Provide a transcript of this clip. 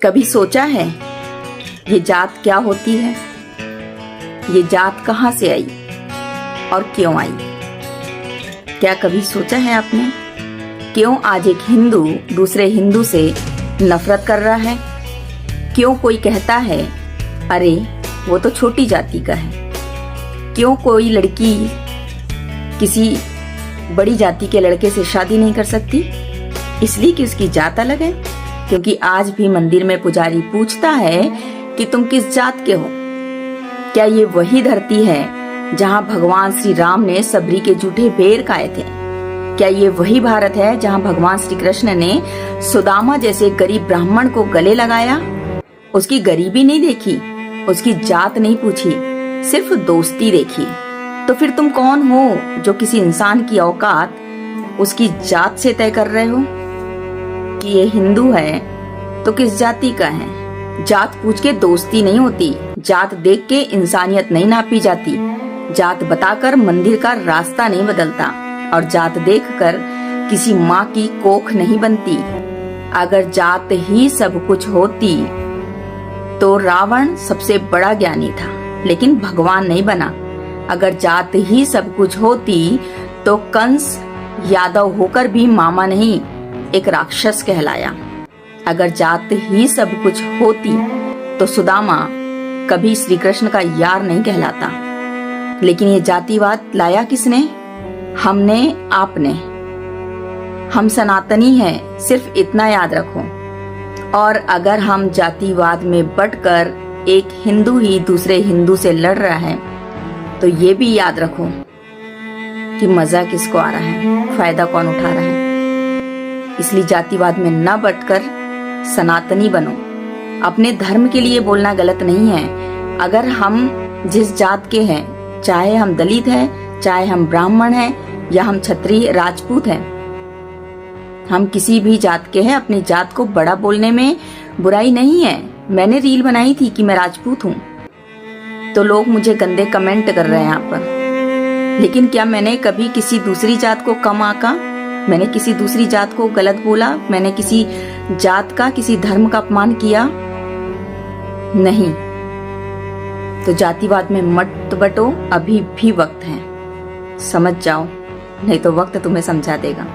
कभी सोचा है ये जात क्या होती है? ये जात कहाँ से आई और क्यों आई? क्या कभी सोचा है आपने क्यों आज एक हिंदू दूसरे हिंदू से नफरत कर रहा है? क्यों कोई कहता है अरे वो तो छोटी जाति का है? क्यों कोई लड़की किसी बड़ी जाति के लड़के से शादी नहीं कर सकती? इसलिए कि उसकी जात अलग है। क्योंकि आज भी मंदिर में पुजारी पूछता है कि तुम किस जात के हो। क्या ये वही धरती है जहां भगवान श्री राम ने सबरी के जूठे बेर खाए थे? क्या ये वही भारत है जहां भगवान श्री कृष्ण ने सुदामा जैसे गरीब ब्राह्मण को गले लगाया? उसकी गरीबी नहीं देखी, उसकी जात नहीं पूछी, सिर्फ दोस्ती देखी। तो फिर तुम कौन हो जो किसी इंसान की औकात उसकी जात से तय कर रहे हो? कि ये हिंदू है तो किस जाति का है? जात पूछ के दोस्ती नहीं होती, जात देख के इंसानियत नहीं नापी जाती, जात बताकर मंदिर का रास्ता नहीं बदलता, और जात देखकर किसी माँ की कोख नहीं बनती। अगर जात ही सब कुछ होती तो रावण सबसे बड़ा ज्ञानी था लेकिन भगवान नहीं बना। अगर जात ही सब कुछ होती तो कंस यादव होकर भी मामा नहीं एक राक्षस कहलाया। अगर जात ही सब कुछ होती तो सुदामा कभी श्री कृष्ण का यार नहीं कहलाता। लेकिन ये जातिवाद लाया किसने? हमने, आपने। हम सनातनी हैं, सिर्फ इतना याद रखो। और अगर हम जातिवाद में बंटकर एक हिंदू ही दूसरे हिंदू से लड़ रहा है तो ये भी याद रखो कि मजा किसको आ रहा है, फायदा कौन उठा रहा है। इसलिए जातिवाद में न बंटकर सनातनी बनो। अपने धर्म के लिए बोलना गलत नहीं है। अगर हम जिस जात के हैं, चाहे हम दलित हैं, चाहे हम ब्राह्मण हैं या हम क्षत्रिय राजपूत हैं, हम किसी भी जात के हैं, अपनी जात को बड़ा बोलने में बुराई नहीं है। मैंने रील बनाई थी कि मैं राजपूत हूँ तो लोग मुझे गंदे कमेंट कर रहे हैं यहाँ पर। लेकिन क्या मैंने कभी किसी दूसरी जात को कम आका? मैंने किसी दूसरी जात को गलत बोला? मैंने किसी जात का, किसी धर्म का अपमान किया? नहीं। तो जातिवाद में मत बटो, अभी भी वक्त है, समझ जाओ, नहीं तो वक्त तुम्हें समझा देगा।